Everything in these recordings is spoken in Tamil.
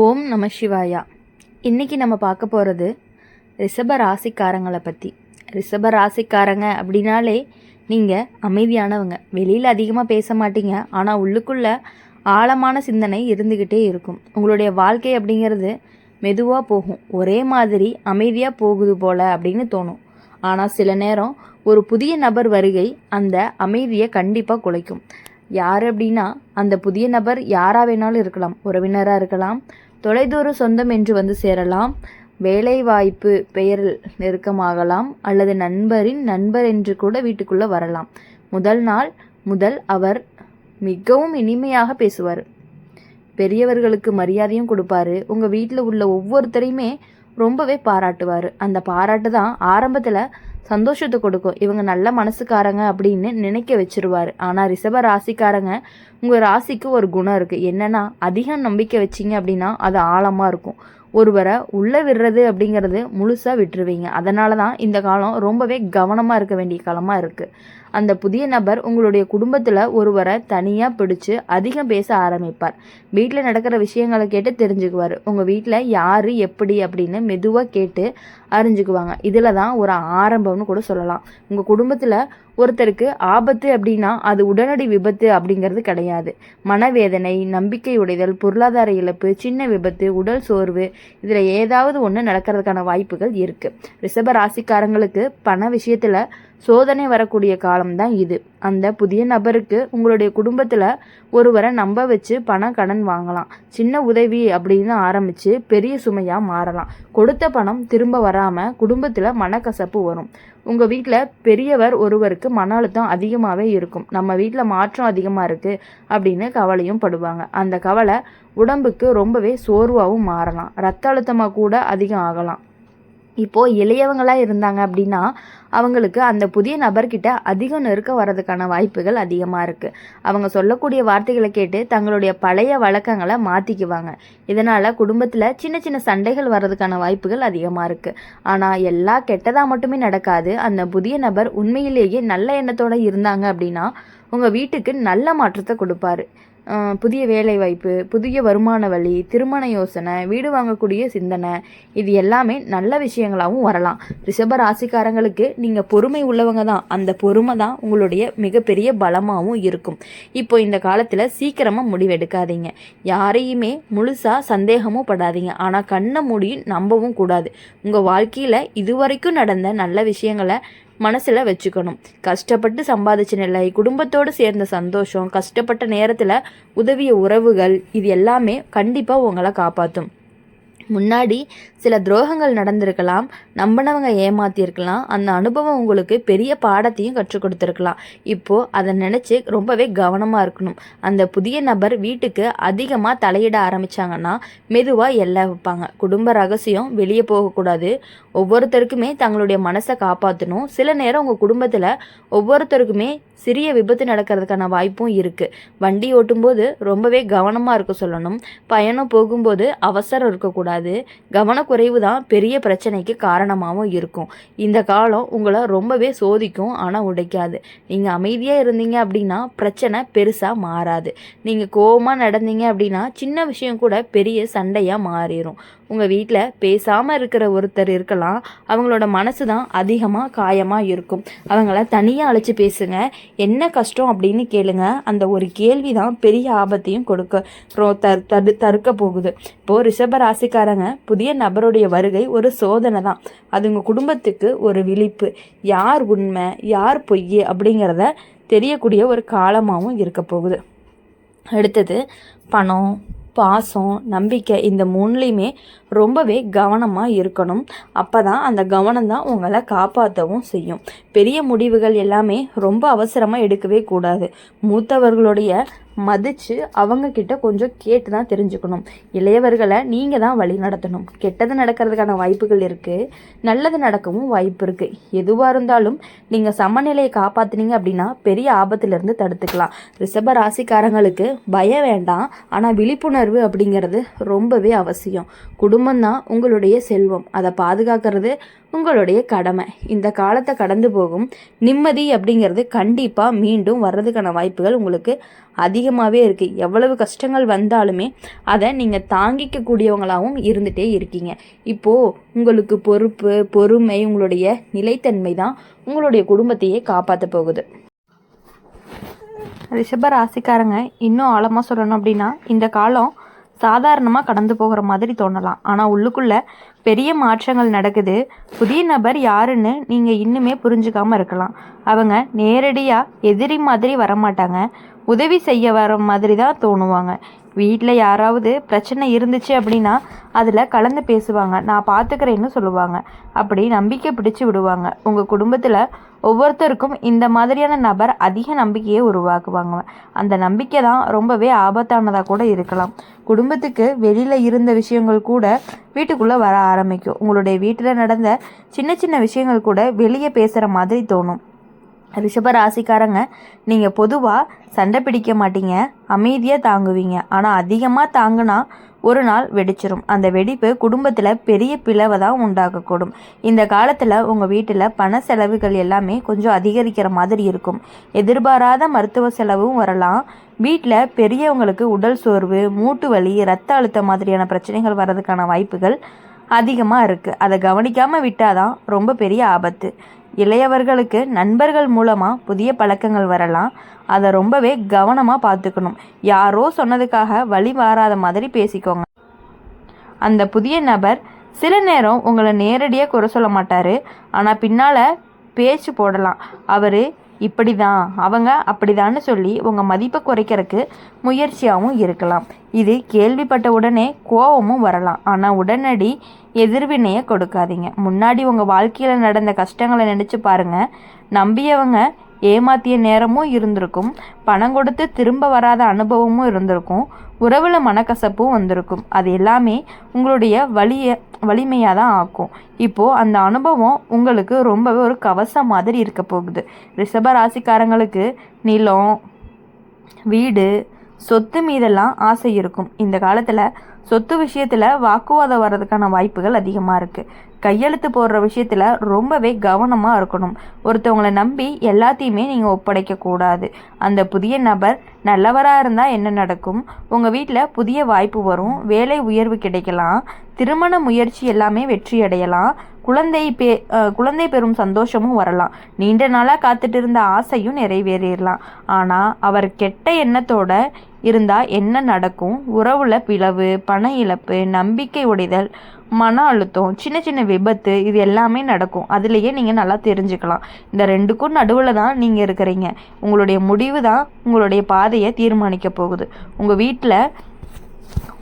ஓம் நம சிவாயா. இன்றைக்கி நம்ம பார்க்க போகிறது ரிஷப ராசிக்காரங்களை பற்றி. ரிஷப ராசிக்காரங்க அப்படின்னாலே நீங்கள் அமைதியானவங்க, வெளியில் அதிகமாக பேச மாட்டீங்க, ஆனால் உள்ளுக்குள்ளே ஆழமான சிந்தனை இருந்துக்கிட்டே இருக்கும். உங்களுடைய வாழ்க்கை அப்படிங்கிறது மெதுவாக போகும், ஒரே மாதிரி அமைதியாக போகுது போல் அப்படின்னு தோணும். ஆனால் சில நேரம் ஒரு புதிய நபர் வருகை அந்த அமைதியை கண்டிப்பாக குலைக்கும். யார் அப்படின்னா, அந்த புதிய நபர் யாராக வேணாலும் இருக்கலாம். உறவினராக இருக்கலாம், தொலைதூர சொந்தம் என்று வந்து சேரலாம், வேலை வாய்ப்பு பெயரில் நெருக்கமாகலாம், அல்லது நண்பரின் நண்பர் என்று கூட வீட்டுக்குள்ளே வரலாம். முதல் நாள் முதல் அவர் மிகவும் இனிமையாக பேசுவார், பெரியவர்களுக்கு மரியாதையும் கொடுப்பாரு, உங்கள் வீட்டில் உள்ள ஒவ்வொருத்தரையுமே ரொம்பவே பாராட்டுவார். அந்த பாராட்டு தான் ஆரம்பத்தில் சந்தோஷத்தை கொடுக்கும், இவங்க நல்ல மனசுக்காரங்க அப்படின்னு நினைக்க வச்சிருவார். ஆனால் ரிஷப ராசிக்காரங்க, உங்கள் ராசிக்கு ஒரு குணம் இருக்குது. என்னென்னா, அதிகம் நம்பிக்கை வச்சிங்க அப்படின்னா அது ஆழமாக இருக்கும். ஒருவரை உள்ளே விடுறது அப்படிங்கிறது முழுசாக விட்டுருவீங்க. அதனால தான் இந்த காலம் ரொம்பவே கவனமாக இருக்க வேண்டிய காலமாக இருக்குது. அந்த புதிய நபர் உங்களுடைய குடும்பத்தில் ஒருவரை தனியாக பிடிச்சி அதிகம் பேச ஆரம்பிப்பார். வீட்டில் நடக்கிற விஷயங்களை கேட்டு தெரிஞ்சுக்குவார். உங்கள் வீட்டில் யார் எப்படி அப்படின்னு மெதுவாக கேட்டு அறிஞ்சுக்குவாங்க. இதில் தான் ஒரு ஆரம்பம்னு கூட சொல்லலாம். உங்கள் குடும்பத்தில் ஒருத்தருக்கு ஆபத்து அப்படின்னா அது உடனடி விபத்து அப்படிங்கிறது கிடையாது. மனவேதனை, நம்பிக்கை உடைதல், பொருளாதார இழப்பு, சின்ன விபத்து, உடல் சோர்வு, இதில் ஏதாவது ஒன்று நடக்கிறதுக்கான வாய்ப்புகள் இருக்குது. ரிஷப ராசிக்காரங்களுக்கு பண விஷயத்தில் சோதனை வரக்கூடிய காலம்தான் இது. அந்த புதிய நபருக்கு உங்களுடைய குடும்பத்தில் ஒருவரை நம்ப வச்சு கடன் வாங்கலாம். சின்ன உதவி அப்படின்னு ஆரம்பித்து பெரிய சுமையாக மாறலாம். கொடுத்த பணம் திரும்ப வராமல் குடும்பத்தில் மனக்கசப்பு வரும். உங்கள் வீட்டில் பெரியவர் ஒருவருக்கு மன அழுத்தம் அதிகமாகவே இருக்கும். நம்ம வீட்டில் மாற்றம் அதிகமாக இருக்குது அப்படின்னு கவலையும் படுவாங்க. அந்த கவலை உடம்புக்கு ரொம்பவே சோர்வாகவும் மாறலாம். ரத்த அழுத்தமாக கூட அதிகம் ஆகலாம். இப்போது இளையவங்களாக இருந்தாங்க அப்படின்னா அவங்களுக்கு அந்த புதிய நபர்கிட்ட அதிகம் நெருக்க வர்றதுக்கான வாய்ப்புகள் அதிகமாக இருக்குது. அவங்க சொல்லக்கூடிய வார்த்தைகளை கேட்டு தங்களுடைய பழைய வழக்கங்களை மாற்றிக்குவாங்க. இதனால் குடும்பத்தில் சின்ன சின்ன சண்டைகள் வர்றதுக்கான வாய்ப்புகள் அதிகமாக இருக்குது. ஆனால் எல்லா கெட்டதாக மட்டுமே நடக்காது. அந்த புதிய நபர் உண்மையிலேயே நல்ல எண்ணத்தோடு இருந்தாங்க அப்படின்னா உங்கள் வீட்டுக்கு நல்ல மாற்றத்தை கொடுப்பாரு. புதிய வேலைவாய்ப்பு, புதிய வருமான வழி, திருமண யோசனை, வீடு வாங்கக்கூடிய சிந்தனை, இது எல்லாமே நல்ல விஷயங்களாகவும் வரலாம். ரிஷப ராசிக்காரங்களுக்கு நீங்கள் பொறுமை உள்ளவங்க தான். அந்த பொறுமை தான் உங்களுடைய மிகப்பெரிய பலமாகவும் இருக்கும். இப்போ இந்த காலத்தில் சீக்கிரமாக முடிவெடுக்காதீங்க. யாரையுமே முழுசாக சந்தேகமும் படாதீங்க. ஆனால் கண்ணை மூடி நம்பவும் கூடாது. உங்கள் வாழ்க்கையில் இதுவரைக்கும் நடந்த நல்ல விஷயங்களை மனசில் வச்சுக்கணும். கஷ்டப்பட்டு சம்பாதிச்ச நிலை, குடும்பத்தோடு சேர்ந்த சந்தோஷம், கஷ்டப்பட்ட நேரத்தில் உதவிய உறவுகள், இது எல்லாமே கண்டிப்பாக உங்களை காப்பாற்றும். முன்னாடி சில துரோகங்கள் நடந்திருக்கலாம், நம்பினவங்க ஏமாத்தியிருக்கலாம். அந்த அனுபவம் உங்களுக்கு பெரிய பாடத்தையும் கற்றுக் கொடுத்துருக்கலாம். இப்போது அதை நினச்சி ரொம்பவே கவனமாக இருக்கணும். அந்த புதிய நபர் வீட்டுக்கு அதிகமாக தலையிட ஆரம்பித்தாங்கன்னா மெதுவாக எல்லை வைப்பாங்க. குடும்ப ரகசியம் வெளியே போகக்கூடாது. ஒவ்வொருத்தருக்குமே தங்களுடைய மனசை காப்பாற்றணும். சில நேரம் உங்கள் குடும்பத்தில் ஒவ்வொருத்தருக்குமே சிறிய விபத்து நடக்கிறதுக்கான வாய்ப்பும் இருக்குது. வண்டி ஓட்டும்போது ரொம்பவே கவனமாக இருக்க சொல்லணும். பயணம் போகும்போது அவசரம் இருக்கக்கூடாது. கவனக்குறைவு தான் பெரிய பிரச்சனைக்கு காரணமாகவும் இருக்கும். இந்த காலம் உங்களை ரொம்பவே சோதிக்கும், ஆனால் உடைக்காது. நீங்கள் அமைதியாக இருந்தீங்க அப்படின்னா பிரச்சனை பெருசாக மாறாது. நீங்கள் கோபமாக நடந்தீங்க அப்படின்னா சின்ன விஷயம் கூட பெரிய சண்டையாக மாறிடும். உங்கள் வீட்டில் பேசாமல் இருக்கிற ஒருத்தர் இருக்கலாம், அவங்களோட மனசு தான் அதிகமாக காயமாக இருக்கும். அவங்கள தனியாக அழைச்சி பேசுங்க. என்ன கஷ்டம் அப்படின்னு கேளுங்க. அந்த ஒரு கேள்வி தான் பெரிய ஆபத்தையும் தடுக்க போகுது. இப்போது ரிஷப ராசிக்காரங்க, புதிய நபருடைய வருகை ஒரு சோதனை தான். அது உங்கள் குடும்பத்துக்கு ஒரு விழிப்பு. யார் உண்மை யார் பொய் அப்படிங்கிறத தெரியக்கூடிய ஒரு காலமாகவும் இருக்க போகுது. அடுத்தது பணம், பாசம், நம்பிக்கை, இந்த மூணுலேயுமே ரொம்பவே கவனமாக இருக்கணும். அப்போ தான் அந்த கவனம் தான் உங்களை காப்பாற்றவும் செய்யும். பெரிய முடிவுகள் எல்லாமே ரொம்ப அவசரமாக எடுக்கவே கூடாது. மூத்தவர்களுடைய மதித்து அவங்கக்கிட்ட கொஞ்சம் கேட்டு தான் தெரிஞ்சுக்கணும். இளையவர்களை நீங்கள் தான் வழி நடத்தணும். கெட்டது நடக்கிறதுக்கான வாய்ப்புகள் இருக்குது, நல்லது நடக்கவும் வாய்ப்பு இருக்குது. எதுவாக இருந்தாலும் நீங்கள் சமநிலையை காப்பாற்றினீங்க அப்படின்னா பெரிய ஆபத்திலிருந்து தடுத்துக்கலாம். ரிஷப ராசிக்காரங்களுக்கு பயம் வேண்டாம், ஆனால் விழிப்புணர்வு அப்படிங்கிறது ரொம்பவே அவசியம். குடும்பம்தான் உங்களுடைய செல்வம். அதை பாதுகாக்கிறது உங்களுடைய கடமை. இந்த காலத்தை கடந்து போகும் நிம்மதி அப்படிங்கிறது கண்டிப்பாக மீண்டும் வர்றதுக்கான வாய்ப்புகள் உங்களுக்கு அதிகமாகவே இருக்குது. எவ்வளவு கஷ்டங்கள் வந்தாலுமே அதை நீங்கள் தாங்கிக்கக்கூடியவங்களாகவும் இருந்துகிட்டே இருக்கீங்க. இப்போது உங்களுக்கு பொறுப்பு, பொறுமை, உங்களுடைய நிலைத்தன்மை தான் உங்களுடைய குடும்பத்தையே காப்பாற்ற போகுது. ரிஷப ராசிக்காரங்க இன்னும் ஆழமாக சொல்லணும் அப்படின்னா, இந்த காலம் சாதாரணமாக கடந்து போகிற மாதிரி தோணலாம். ஆனால் உள்ளுக்குள்ளே பெரிய மாற்றங்கள் நடக்குது. புதிய நபர் யாருன்னு நீங்கள் இன்னுமே புரிஞ்சுக்காமல் இருக்கலாம். அவங்க நேரடியாக எதிரி மாதிரி வரமாட்டாங்க, உதவி செய்ய வர மாதிரி தான் தோணுவாங்க. வீட்டில் யாராவது பிரச்சனை இருந்துச்சு அப்படின்னா அதில் கலந்து பேசுவாங்க, நான் பார்த்துக்கிறேன்னு சொல்லுவாங்க. அப்படி நம்பிக்கை பிடிச்சி விடுவாங்க. உங்கள் குடும்பத்தில் ஒவ்வொருத்தருக்கும் இந்த மாதிரியான நபர் அதிக நம்பிக்கையை உருவாக்குவாங்க. அந்த நம்பிக்கை தான் ரொம்பவே ஆபத்தானதாக கூட இருக்கலாம். குடும்பத்துக்கு வெளியில் இருந்த விஷயங்கள் கூட வீட்டுக்குள்ளே வர ஆரம்பிக்கும். உங்களுடைய வீட்டில் நடந்த சின்ன சின்ன விஷயங்கள் கூட வெளியே பேசுகிற மாதிரி தோணும். ரிஷப ராசிக்காரங்க, நீங்கள் பொதுவாக சண்டை பிடிக்க மாட்டீங்க, அமைதியாக தாங்குவீங்க. ஆனால் அதிகமாக தாங்கினா ஒரு நாள் வெடிச்சிரும். அந்த வெடிப்பு குடும்பத்தில் பெரிய பிளவை தான் உண்டாக்கக்கூடும். இந்த காலத்தில் உங்கள் வீட்டில் பண செலவுகள் எல்லாமே கொஞ்சம் அதிகரிக்கிற மாதிரி இருக்கும். எதிர்பாராத மருத்துவ செலவும் வரலாம். வீட்டில் பெரியவங்களுக்கு உடல் சோர்வு, மூட்டு வலி, இரத்த அழுத்தம் மாதிரியான பிரச்சனைகள் வர்றதுக்கான வாய்ப்புகள் அதிகமாக இருக்குது. அதை கவனிக்காமல் விட்டால் தான் ரொம்ப பெரிய ஆபத்து. இளையவர்களுக்கு நண்பர்கள் மூலமாக புதிய பழக்கங்கள் வரலாம். அதை ரொம்பவே கவனமாக பார்த்துக்கணும். யாரோ சொன்னதுக்காக வழி மாறாத மாதிரி பேசிக்கோங்க. அந்த புதிய நபர் சில நேரம் உங்களை நேரடியாக குறை சொல்ல மாட்டார், ஆனால் பின்னால் பேச்சு போடலாம். அவர் இப்படி தான், அவங்க அப்படிதான்னு சொல்லி உங்கள் மதிப்பை குறைக்கிறதுக்கு முயற்சியாகவும் இருக்கலாம். இது கேள்விப்பட்ட உடனே கோபமும் வரலாம், ஆனால் உடனடி எதிர்வினையை கொடுக்காதீங்க. முன்னாடி உங்கள் வாழ்க்கையில் நடந்த கஷ்டங்களை நினச்சி பாருங்கள். நம்பியவங்க ஏமாத்திய நேரமும் இருந்திருக்கும், பணம் கொடுத்து திரும்ப வராத அனுபவமும் இருந்திருக்கும், உறவில் மனக்கசப்பும் வந்திருக்கும். அது எல்லாமே உங்களுடைய வலிமையாக தான் ஆக்கும். இப்போது அந்த அனுபவம் உங்களுக்கு ரொம்பவே ஒரு கவசம் மாதிரி இருக்க போகுது. ரிஷப ராசிக்காரங்களுக்கு நிலம், வீடு, சொத்து மீதெல்லாம் ஆசை இருக்கும். இந்த காலத்தில் சொத்து விஷயத்தில் வாக்குவாதம் வர்றதுக்கான வாய்ப்புகள் அதிகமாக இருக்குது. கையெழுத்து போடுற விஷயத்தில் ரொம்பவே கவனமாக இருக்கணும். ஒருத்தவங்களை நம்பி எல்லாத்தையுமே நீங்கள் ஒப்படைக்கக்கூடாது. அந்த புதிய நபர் நல்லவராக இருந்தால் என்ன நடக்கும்? உங்கள் வீட்டில் புதிய வாய்ப்பு வரும், வேலை உயர்வு கிடைக்கலாம், திருமண முயற்சி எல்லாமே வெற்றி அடையலாம், குழந்தை பெறும் சந்தோஷமும் வரலாம். நீண்ட நாளாக காத்துட்டு இருந்த ஆசையும் நிறைவேறிடலாம். ஆனால் அவர் கெட்ட எண்ணத்தோட இருந்தால் என்ன நடக்கும்? உறவுல பிளவு, பண இழப்பு, நம்பிக்கை உடைதல், மன அழுத்தம், சின்ன சின்ன விபத்து, இது எல்லாமே நடக்கும். அதுலேயே நீங்கள் நல்லா தெரிஞ்சுக்கலாம். இந்த ரெண்டுக்கும் நடுவில் தான் நீங்கள் இருக்கிறீங்க. உங்களுடைய முடிவு தான் உங்களுடைய பாதையை தீர்மானிக்க போகுது. உங்கள் வீட்டில்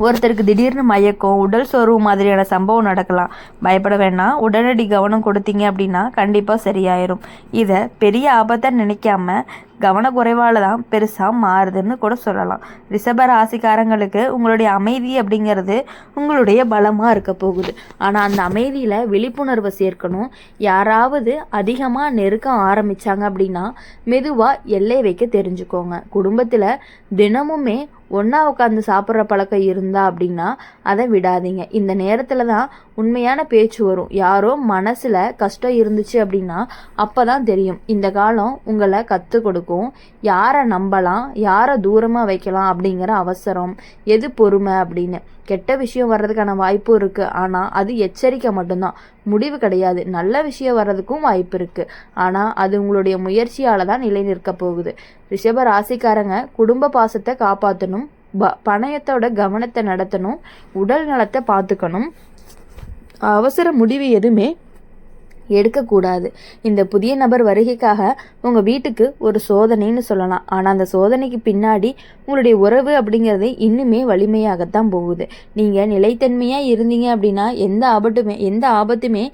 ஒருத்தருக்கு திடீர்னு மயக்கம், உடல் சோர்வு மாதிரியான சம்பவம் நடக்கலாம். பயப்பட வேண்டாம். உடனடி கவனம் கொடுத்தீங்க அப்படின்னா கண்டிப்பாக சரியாயிரும். இதை பெரிய ஆபத்தை நினைக்காம கவனக்குறைவால் தான் பெருசாக மாறுதுன்னு கூட சொல்லலாம். ரிஷப ராசிக்காரங்களுக்கு உங்களுடைய அமைதி அப்படிங்கிறது உங்களுடைய பலமாக இருக்க போகுது. ஆனால் அந்த அமைதியில் விழிப்புணர்வை சேர்க்கணும். யாராவது அதிகமாக நெருக்க ஆரம்பித்தாங்க அப்படின்னா மெதுவாக எல்லை வைக்க தெரிஞ்சுக்கோங்க. குடும்பத்தில் தினமுமே ஒன்றா உட்காந்து சாப்பிட்ற பழக்கம் இருந்தா அப்படின்னா அதை விடாதீங்க. இந்த நேரத்தில் தான் உண்மையான பேச்சு வரும். யாரோ மனசில் கஷ்டம் இருந்துச்சு அப்படின்னா அப்போ தான் தெரியும். இந்த காலம் உங்களை கற்றுக் கொடுக்கும். யாரை நம்பலாம், யாரை தூரமாக வைக்கலாம் அப்படிங்கிற அவசரம், எது பொறுமை அப்படின்னு. கெட்ட விஷயம் வர்றதுக்கான வாய்ப்பு இருக்குது, ஆனால் அது எச்சரிக்கை மட்டும்தான், முடிவு கிடையாது. நல்ல விஷயம் வர்றதுக்கும் வாய்ப்பு இருக்குது, ஆனால் அது உங்களுடைய முயற்சியால் தான் நிலை நிற்க போகுது. ரிஷப ராசிக்காரங்க குடும்ப பாசத்தை காப்பாற்றணும், பணயத்தோட கவனத்தை நடத்தணும், உடல் நலத்தை பார்த்துக்கணும். அவசர முடிவு எதுவுமே எடுக்கக்கூடாது. இந்த புதிய நபர் வருகைக்காக உங்கள் வீட்டுக்கு ஒரு சோதனைன்னு சொல்லலாம். ஆனால் அந்த சோதனைக்கு பின்னாடி உங்களுடைய உறவு அப்படிங்கிறது இன்னுமே வலிமையாகத்தான் போகுது. நீங்கள் நிலைத்தன்மையாக இருந்தீங்க அப்படின்னா எந்த ஆபத்துமே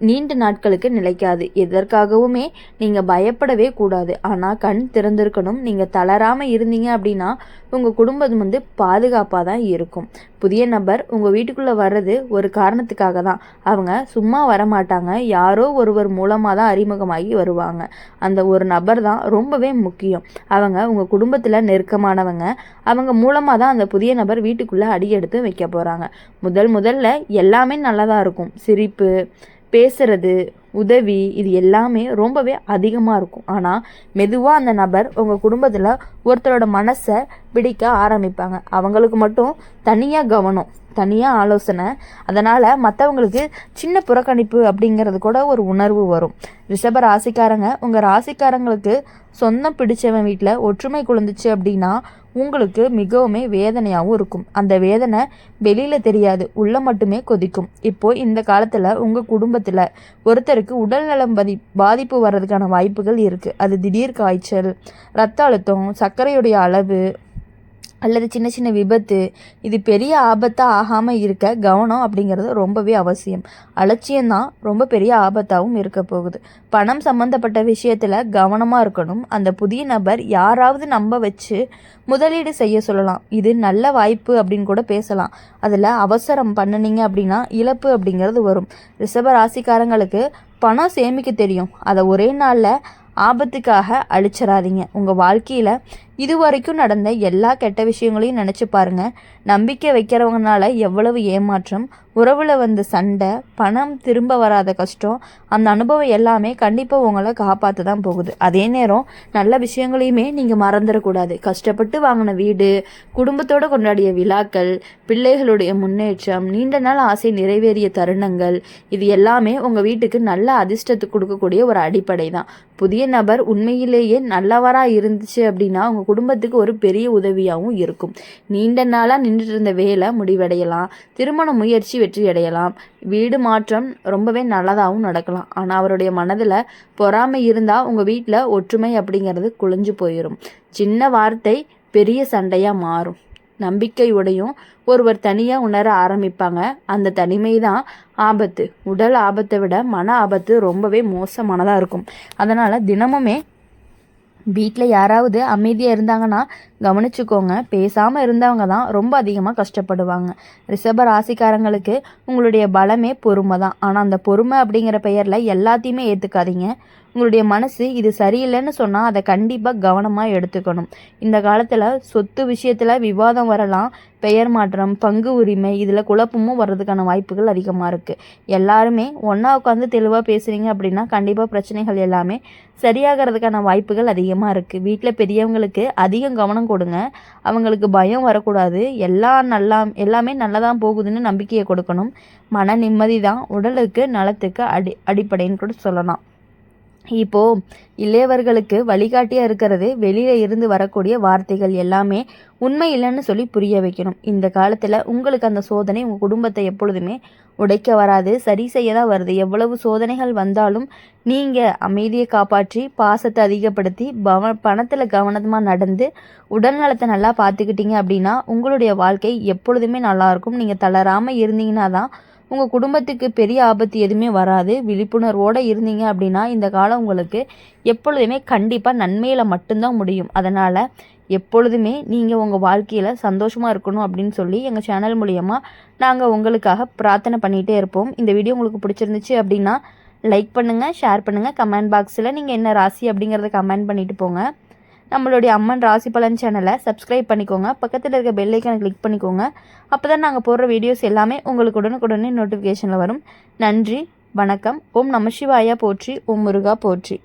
நீண்ட நாட்களுக்கு நிலைக்காது. எதற்காகவுமே நீங்கள் பயப்படவே கூடாது. ஆனால் கண் திறந்திருக்கணும். நீங்கள் தளராமல் இருந்தீங்க அப்படின்னா உங்கள் குடும்பம் பாதுகாப்பாக தான் இருக்கும். புதிய நபர் உங்கள் வீட்டுக்குள்ளே வர்றது ஒரு காரணத்துக்காக தான். அவங்க சும்மா வரமாட்டாங்க, யாரோ ஒருவர் மூலமாக தான் அறிமுகமாகி வருவாங்க. அந்த ஒரு நபர் தான் ரொம்பவே முக்கியம். அவங்க உங்கள் குடும்பத்தில் நெருக்கமானவங்க. அவங்க மூலமாக தான் அந்த புதிய நபர் வீட்டுக்குள்ளே அடி எடுத்து வைக்க போகிறாங்க. முதல்ல எல்லாமே நல்லதாக இருக்கும். சிரிப்பு, பேசுறது, உதவி இது எல்லாமே ரொம்பவே அதிகமாக இருக்கும். ஆனால் மெதுவாக அந்த நபர் உங்கள் குடும்பத்தில் ஒருத்தரோட மனசை பிடிக்க ஆரம்பிப்பாங்க. அவங்களுக்கு மட்டும் தனியாக கவனம், தனியாக ஆலோசனை. அதனால் மற்றவங்களுக்கு சின்ன புறக்கணிப்பு அப்படிங்கிறது கூட ஒரு உணர்வு வரும். ரிஷப ராசிக்காரங்க உங்கள் ராசிக்காரங்களுக்கு சொந்தம் பிடிச்சவன் வீட்டில் ஒற்றுமை குழந்துச்சு அப்படின்னா உங்களுக்கு மிகவும் வேதனையாகவும் இருக்கும். அந்த வேதனை வெளியில் தெரியாது, உள்ள மட்டுமே கொதிக்கும். இப்போது இந்த காலத்தில் உங்கள் குடும்பத்தில் ஒருத்தருக்கு உடல்நலம் பாதிப்பு வர்றதுக்கான வாய்ப்புகள் இருக்குது. அது திடீர் காய்ச்சல், இரத்த அழுத்தம், சர்க்கரையுடைய அளவு அல்லது சின்ன சின்ன விபத்து, இது பெரிய ஆபத்தாக ஆகாமல் இருக்க கவனம் அப்படிங்கிறது ரொம்பவே அவசியம். அலட்சியம்தான் ரொம்ப பெரிய ஆபத்தாகவும் இருக்க போகுது. பணம் சம்மந்தப்பட்ட விஷயத்தில் கவனமாக இருக்கணும். அந்த புதிய நபர் யாராவது நம்ப வச்சு முதலீடு செய்ய சொல்லலாம். இது நல்ல வாய்ப்பு அப்படின்னு கூட பேசலாம். அதில் அவசரம் பண்ணினீங்க அப்படின்னா இழப்பு அப்படிங்கிறது வரும். ரிஷப ராசிக்காரங்களுக்கு பணம் சேமிக்க தெரியும். அதை ஒரே நாளில் ஆபத்துக்காக அழிச்சிடாதீங்க. உங்கள் வாழ்க்கையில் இதுவரைக்கும் நடந்த எல்லா கெட்ட விஷயங்களையும் நினச்சி பாருங்கள். நம்பிக்கை வைக்கிறவங்கனால எவ்வளவு ஏமாற்றம், உறவில் வந்த சண்டை, பணம் திரும்ப வராத கஷ்டம், அந்த அனுபவம் எல்லாமே கண்டிப்பாக உங்களை காப்பாற்ற தான் போகுது. அதே நேரம் நல்ல விஷயங்களையுமே நீங்கள் மறந்துடக்கூடாது. கஷ்டப்பட்டு வாங்கின வீடு, குடும்பத்தோடு கொண்டாடிய விழாக்கள், பிள்ளைகளுடைய முன்னேற்றம், நீண்ட நாள் ஆசை நிறைவேறிய தருணங்கள், இது எல்லாமே உங்கள் வீட்டுக்கு நல்ல அதிர்ஷ்டத்தை கொடுக்கக்கூடிய ஒரு அடிப்படை தான். புதிய நபர் உண்மையிலேயே நல்லவராக இருந்துச்சு அப்படின்னா உங்கள் குடும்பத்துக்கு ஒரு பெரிய உதவியாகவும் இருக்கும். நீண்ட நாளாக நின்றுட்டு இருந்த வேலை முடிவடையலாம், திருமண முயற்சி வெற்றி அடையலாம், வீடு மாற்றம் ரொம்பவே நல்லதாகவும் நடக்கலாம். ஆனால் அவருடைய மனதில் பொறாமை இருந்தால் உங்கள் வீட்டில் ஒற்றுமை அப்படிங்கிறது குலைஞ்சு போயிடும். சின்ன வார்த்தை பெரிய சண்டையாக மாறும். நம்பிக்கையுடையும் ஒருவர் தனியாக உணர ஆரம்பிப்பாங்க. அந்த தனிமை தான் ஆபத்து. உடல் ஆபத்தை விட மன ஆபத்து ரொம்பவே மோசமானதாக இருக்கும். அதனால் தினமுமே வீட்டில் யாராவது அமைதியாக இருந்தாங்கன்னா கவனிச்சுக்கோங்க. பேசாமல் இருந்தவங்க தான் ரொம்ப அதிகமாக கஷ்டப்படுவாங்க. ரிஷப ராசிக்காரங்களுக்கு உங்களுடைய பலமே பொறுமை தான். ஆனால் அந்த பொறுமை அப்படிங்கிற பெயரில் எல்லாத்தையுமே ஏற்றுக்காதீங்க. உங்களுடைய மனசு இது சரியில்லைன்னு சொன்னால் அதை கண்டிப்பாக கவனமாக எடுத்துக்கணும். இந்த காலத்தில் சொத்து விஷயத்தில் விவாதம் வரலாம். பெயர் மாற்றம், பங்கு உரிமை, இதில் குழப்பமும் வர்றதுக்கான வாய்ப்புகள் அதிகமாக இருக்குது. எல்லாருமே ஒன்றா உட்காந்து தெளிவாக பேசுகிறீங்க அப்படின்னா கண்டிப்பாக பிரச்சனைகள் எல்லாமே சரியாகிறதுக்கான வாய்ப்புகள் அதிகமாக இருக்குது. வீட்டில் பெரியவங்களுக்கு அதிகம் கவனம் கொடுங்க. அவங்களுக்கு பயம் வரக்கூடாது. எல்லாமே நல்லதான் போகுதுன்னு நம்பிக்கையை கொடுக்கணும். மன நிம்மதி தான் உடலுக்கு நலத்துக்கு அடிப்படைன்னு கூட சொல்லலாம். இப்போது இளையவர்களுக்கு வழிகாட்டியாக இருக்கிறது வெளியில் இருந்து வரக்கூடிய வார்த்தைகள் எல்லாமே உண்மை இல்லைன்னு சொல்லி புரிய வைக்கணும். இந்த காலத்தில் உங்களுக்கு அந்த சோதனை உங்கள் குடும்பத்தை எப்பொழுதுமே உடைக்க வராது, சரி செய்ய தான் வருது. எவ்வளவு சோதனைகள் வந்தாலும் நீங்கள் அமைதியை காப்பாற்றி பாசத்தை அதிகப்படுத்தி பணத்தில் கவனமாக நடந்து உடல் நலத்தை நல்லா பார்த்துக்கிட்டீங்க அப்படின்னா உங்களுடைய வாழ்க்கை எப்பொழுதுமே நல்லாயிருக்கும். நீங்கள் தளராமல் இருந்தீங்கன்னா தான் உங்கள் குடும்பத்துக்கு பெரிய ஆபத்து எதுவுமே வராது. விழிப்புணர்வோடு இருந்தீங்க அப்படின்னா இந்த காலம் உங்களுக்கு எப்பொழுதுமே கண்டிப்பாக நன்மையில் மட்டும்தான் முடியும். அதனால் எப்பொழுதுமே நீங்கள் உங்கள் வாழ்க்கையில் சந்தோஷமாக இருக்கணும் அப்படின்னு சொல்லி எங்கள் சேனல் மூலிமா நாங்கள் உங்களுக்காக பிரார்த்தனை பண்ணிகிட்டே இருப்போம். இந்த வீடியோ உங்களுக்கு பிடிச்சிருந்துச்சு அப்படின்னா லைக் பண்ணுங்கள், ஷேர் பண்ணுங்கள். கமெண்ட் பாக்ஸில் நீங்கள் என்ன ராசி அப்படிங்கிறத கமெண்ட் பண்ணிவிட்டு போங்க. நம்மளுடைய அம்மன் ராசி பலன் சேனலை சப்ஸ்கிரைப் பண்ணிக்கோங்க. பக்கத்தில் இருக்க பெல் ஐக்கானை கிளிக் பண்ணிக்கோங்க. அப்போ தான் நாங்கள் போடுற வீடியோஸ் எல்லாமே உங்களுக்கு உடனுக்குடனே நோட்டிஃபிகேஷனில் வரும். நன்றி, வணக்கம். ஓம் நம சிவாயா போற்றி, ஓம் முருகா போற்றி.